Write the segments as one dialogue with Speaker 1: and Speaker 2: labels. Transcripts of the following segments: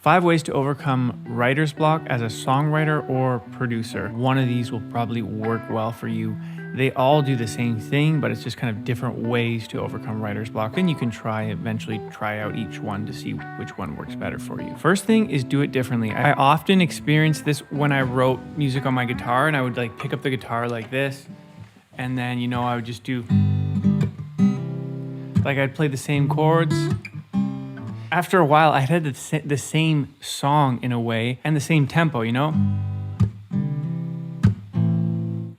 Speaker 1: 5 ways to overcome writer's block as a songwriter or producer. One of these will probably work well for you. They all do the same thing, but it's just kind of different ways to overcome writer's block, and you can eventually try out each one to see which one works better for you. First thing is do it differently. I often experienced this when I wrote music on my guitar, and I would like pick up the guitar like this, and then, I would just do, like I'd play the same chords. After a while, I had the same song in a way and the same tempo,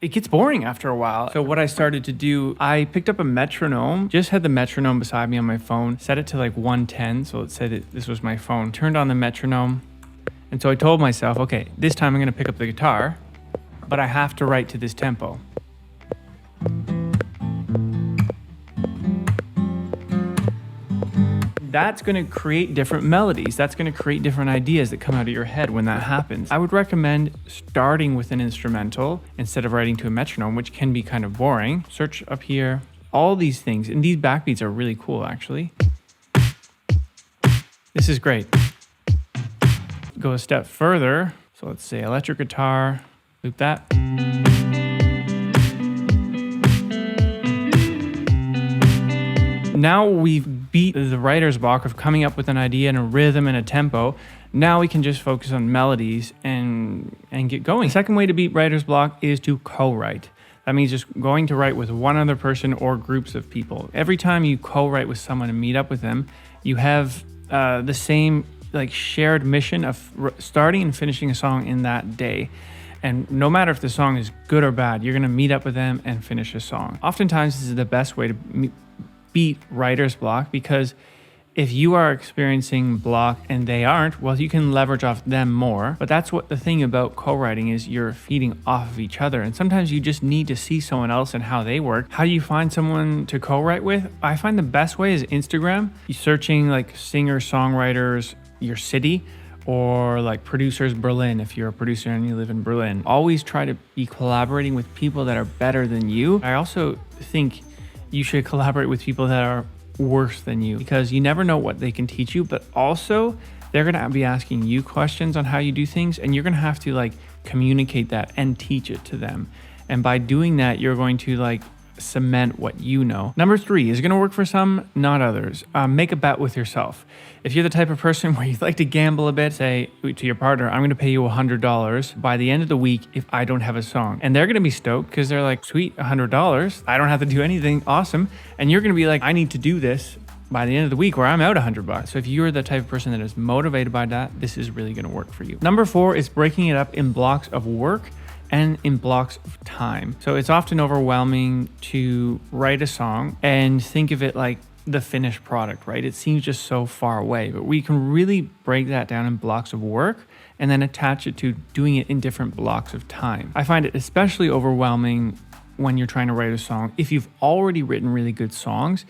Speaker 1: It gets boring after a while. So what I started to do, I picked up a metronome, just had the metronome beside me on my phone, set it to like 110, so it said this was my phone, turned on the metronome, and so I told myself, okay, this time I'm gonna pick up the guitar, but I have to write to this tempo. That's going to create different melodies. That's going to create different ideas that come out of your head when that happens. I would recommend starting with an instrumental instead of writing to a metronome, which can be kind of boring. Search up here, all these things. And these backbeats are really cool, actually. This is great. Go a step further. So let's say electric guitar, loop that. Now we've beat the writer's block of coming up with an idea and a rhythm and a tempo. Now we can just focus on melodies and get going. The second way to beat writer's block is to co-write. That means just going to write with one other person or groups of people. Every time you co-write with someone and meet up with them, you have the same shared mission of starting and finishing a song in that day. And no matter if the song is good or bad, you're gonna meet up with them and finish a song. Oftentimes this is the best way to beat writer's block, because if you are experiencing block and they aren't, well, you can leverage off them more. But that's what the thing about co-writing is, you're feeding off of each other. And sometimes you just need to see someone else and how they work. How do you find someone to co-write with? I find the best way is Instagram. You're searching like singer, songwriters, your city, or like producers Berlin if you're a producer and you live in Berlin. Always try to be collaborating with people that are better than you. I also think you should collaborate with people that are worse than you, because you never know what they can teach you, but also they're gonna be asking you questions on how you do things, and you're gonna have to communicate that and teach it to them. And by doing that, you're going to cement what you know. Number 3 is gonna work for some, not others. Make a bet with yourself. If you're the type of person where you like to gamble a bit, say to your partner, I'm gonna pay you $100 by the end of the week if I don't have a song. And they're gonna be stoked because they're like, sweet, $100. I don't have to do anything, awesome. And you're gonna be like, I need to do this by the end of the week where I'm out $100. So if you're the type of person that is motivated by that, this is really gonna work for you. Number 4 is breaking it up in blocks of work and in blocks of time. So it's often overwhelming to write a song and think of it like the finished product, right? It seems just so far away, but we can really break that down in blocks of work and then attach it to doing it in different blocks of time. I find it especially overwhelming when you're trying to write a song. If you've already written really good songs,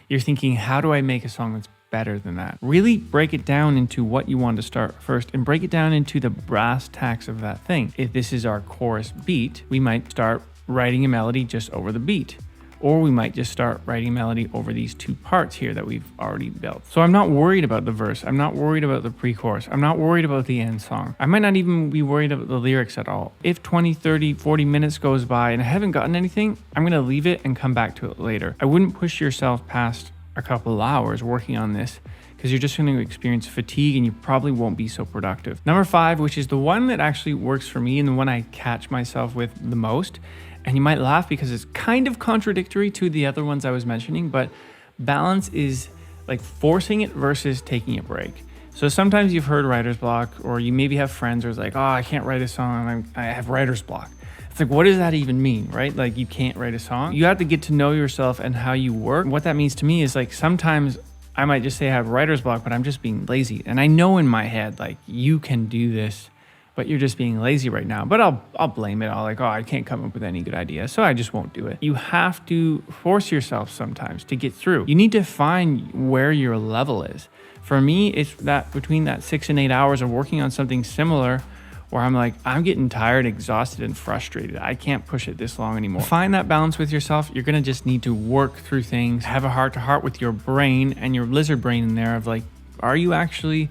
Speaker 1: you're thinking, how do I make a song that's better than that? Really break it down into what you want to start first and break it down into the brass tacks of that thing. If this is our chorus beat, we might start writing a melody just over the beat. Or we might just start writing melody over these 2 parts here that we've already built. So I'm not worried about the verse. I'm not worried about the pre-chorus. I'm not worried about the end song. I might not even be worried about the lyrics at all. If 20, 30, 40 minutes goes by and I haven't gotten anything, I'm gonna leave it and come back to it later. I wouldn't push yourself past a couple of hours working on this, because you're just going to experience fatigue and you probably won't be so productive. Number 5, which is the one that actually works for me and the one I catch myself with the most, and you might laugh because it's kind of contradictory to the other ones I was mentioning, but balance is like forcing it versus taking a break. So sometimes you've heard writer's block, or you maybe have friends who's like, oh, I can't write a song, I have writer's block. It's like, what does that even mean, right? Like, you can't write a song. You have to get to know yourself and how you work. What that means to me is sometimes I might just say I have writer's block, but I'm just being lazy. And I know in my head, you can do this, but you're just being lazy right now. But I'll blame it. I'll I can't come up with any good ideas, so I just won't do it. You have to force yourself sometimes to get through. You need to find where your level is. For me, it's that between that 6 and 8 hours of working on something similar, where I'm getting tired, exhausted, and frustrated. I can't push it this long anymore. Find that balance with yourself. You're gonna just need to work through things, have a heart-to-heart with your brain and your lizard brain in there of are you actually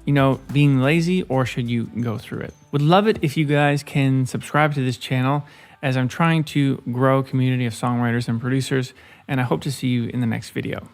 Speaker 1: being lazy, or should you go through it? Would love it if you guys can subscribe to this channel, as I'm trying to grow a community of songwriters and producers, and I hope to see you in the next video.